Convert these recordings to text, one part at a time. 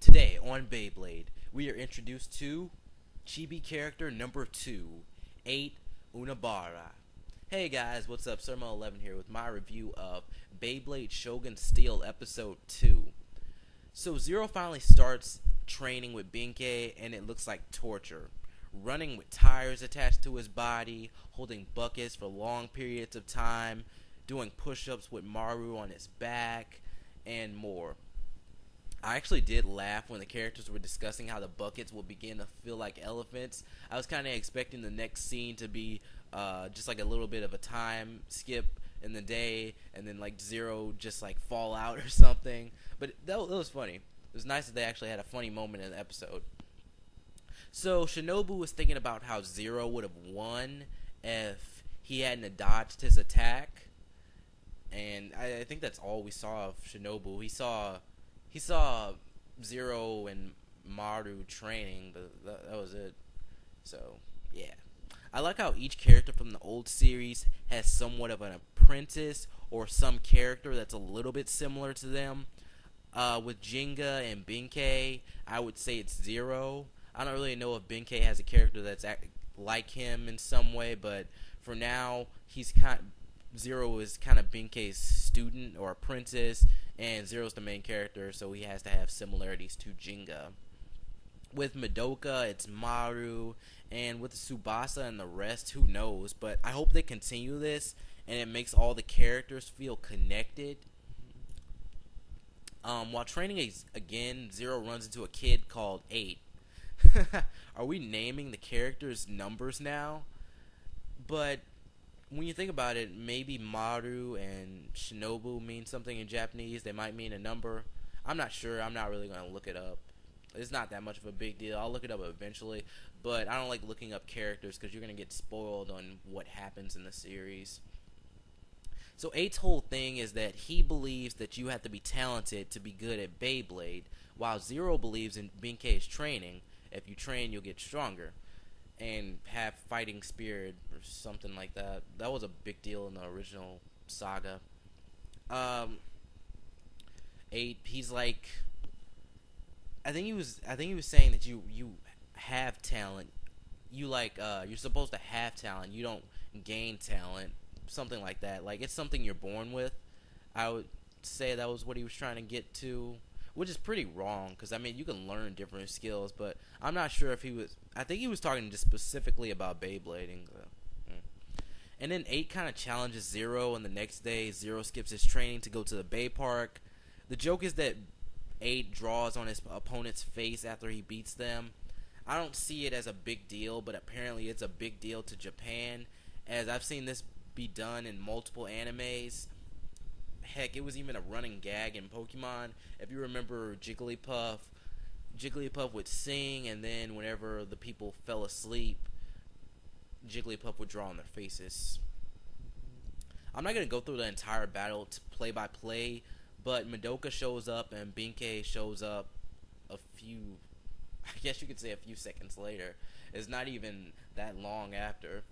Today on Beyblade, we are introduced to Chibi character number 2, 8 Unabara. Hey guys, what's up? Surmo11 here with my review of Beyblade Shogun Steel Episode 2. So Zero finally starts training with Benkei and it looks like torture. Running with tires attached to his body, holding buckets for long periods of time, doing push-ups with Maru on his back, and more. I actually did laugh when the characters were discussing how the buckets will begin to feel like elephants. I was kind of expecting the next scene to be just like a little bit of a time skip in the day, and then like Zero just like fall out or something. But that was funny. It was nice that they actually had a funny moment in the episode. So Shinobu was thinking about how Zero would have won if he hadn't dodged his attack, and I think that's all we saw of Shinobu. He saw Zero and Maru training, but that was it. So, yeah. I like how each character from the old series has somewhat of an apprentice or some character that's a little bit similar to them. With Jinga and Benkei, I would say it's Zero. I don't really know if Benkei has a character that's like him in some way, but for now, Zero is kind of Benkei's student or apprentice, and Zero's the main character, so he has to have similarities to Jinga. With Madoka, it's Maru, and with Tsubasa and the rest, who knows, but I hope they continue this, and it makes all the characters feel connected. While training again, Zero runs into a kid called 8. Are we naming the characters numbers now? But when you think about it, maybe Maru and Shinobu mean something in Japanese. They might mean a number. I'm not sure. I'm not really going to look it up. It's not that much of a big deal. I'll look it up eventually. But I don't like looking up characters because you're going to get spoiled on what happens in the series. So 8's whole thing is that he believes that you have to be talented to be good at Beyblade, while Zero believes in Benkei's training. If you train, you'll get stronger and have fighting spirit or something like that. That was a big deal in the original saga. 8, he's like, I think he was saying that you have talent. You're supposed to have talent. You don't gain talent. Something like that. Like, it's something you're born with. I would say that was what he was trying to get to, which is pretty wrong, because, I mean, you can learn different skills, but I'm not sure if he was, I think he was talking just specifically about Beyblading. And then 8 kind of challenges Zero, and the next day, Zero skips his training to go to the Bay Park. The joke is that 8 draws on his opponent's face after he beats them. I don't see it as a big deal, but apparently it's a big deal to Japan, as I've seen this be done in multiple animes. Heck, it was even a running gag in Pokemon. If you remember Jigglypuff would sing, and then whenever the people fell asleep, Jigglypuff would draw on their faces. I'm not going to go through the entire battle play by play, but Madoka shows up and Benkei shows up I guess you could say a few seconds later. It's not even that long after.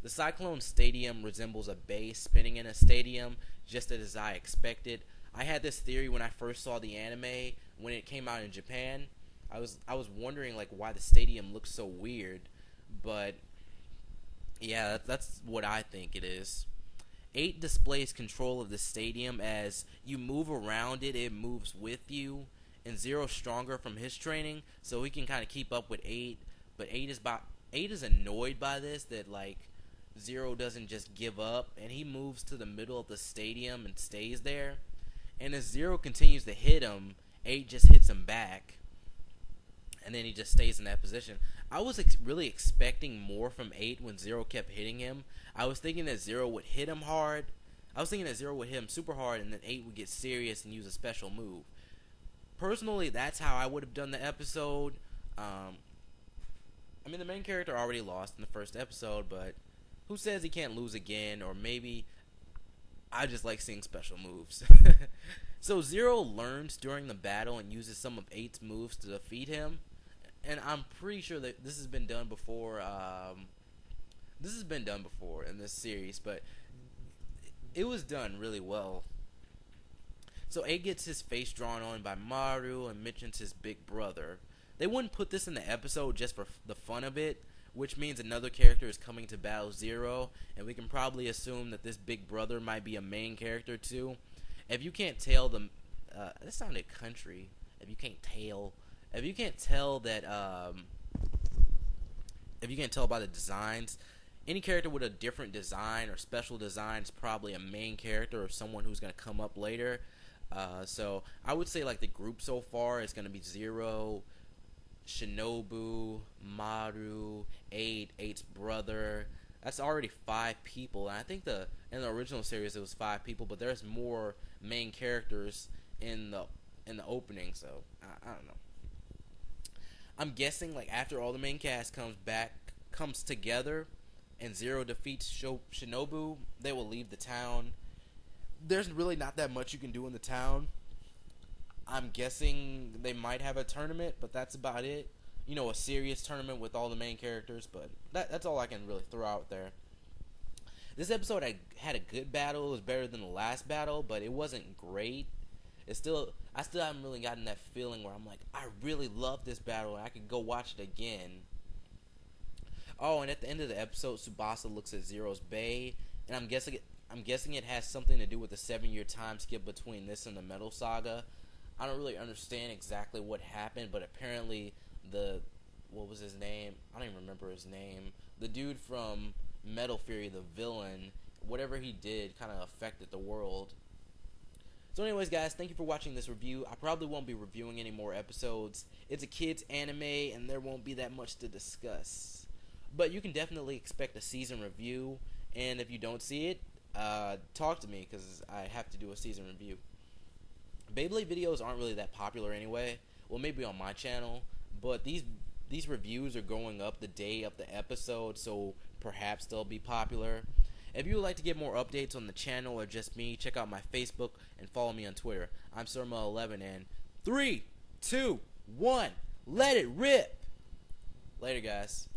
The Cyclone Stadium resembles a base spinning in a stadium, just as I expected. I had this theory when I first saw the anime when it came out in Japan. I was wondering like why the stadium looks so weird, but yeah, that's what I think it is. 8 displays control of the stadium. As you move around it, it moves with you, and Zero's stronger from his training, so he can kind of keep up with 8. But 8 is annoyed by this, that like Zero doesn't just give up, and he moves to the middle of the stadium and stays there. And as Zero continues to hit him, 8 just hits him back, and then he just stays in that position. I was really expecting more from 8 when Zero kept hitting him. I was thinking that Zero would hit him hard. I was thinking that Zero would hit him super hard, and then 8 would get serious and use a special move. Personally, that's how I would have done the episode. I mean, the main character already lost in the first episode, but who says he can't lose again? Or maybe I just like seeing special moves. So Zero learns during the battle and uses some of 8's moves to defeat him. And I'm pretty sure that this has been done before. This has been done before in this series, but it was done really well. So 8 gets his face drawn on by Maru and mentions his big brother. They wouldn't put this in the episode just for the fun of it, which means another character is coming to battle Zero, and we can probably assume that this big brother might be a main character too. If you can't tell that sounded country. If you can't tell that, if you can't tell by the designs, any character with a different design or special design is probably a main character or someone who's going to come up later. So I would say like the group so far is going to be Zero, Shinobu, Maru, 8's brother. That's already 5 people, and I think in the original series it was 5 people, but there's more main characters in the opening, so I don't know. I'm guessing like after all the main cast comes together, and Zero defeats Shinobu, they will leave the town. There's really not that much you can do in the town. I'm guessing they might have a tournament, but that's about it. You know, a serious tournament with all the main characters, but that's all I can really throw out there. This episode had a good battle. It was better than the last battle, but it wasn't great. I still haven't really gotten that feeling where I'm like, I really love this battle and I could go watch it again. Oh, and at the end of the episode, Tsubasa looks at Zero's Bay, and I'm guessing it has something to do with the 7-year time skip between this and the Metal Saga. I don't really understand exactly what happened, but apparently what was his name? I don't even remember his name. The dude from Metal Fury, the villain, whatever he did kind of affected the world. So anyways, guys, thank you for watching this review. I probably won't be reviewing any more episodes. It's a kids anime, and there won't be that much to discuss. But you can definitely expect a season review, and if you don't see it, talk to me, because I have to do a season review. Beyblade videos aren't really that popular anyway. Well, maybe on my channel, but these reviews are going up the day of the episode, so perhaps they'll be popular. If you would like to get more updates on the channel or just me, check out my Facebook and follow me on Twitter. I'm Surma11, and 3, 2, 1, let it rip! Later, guys.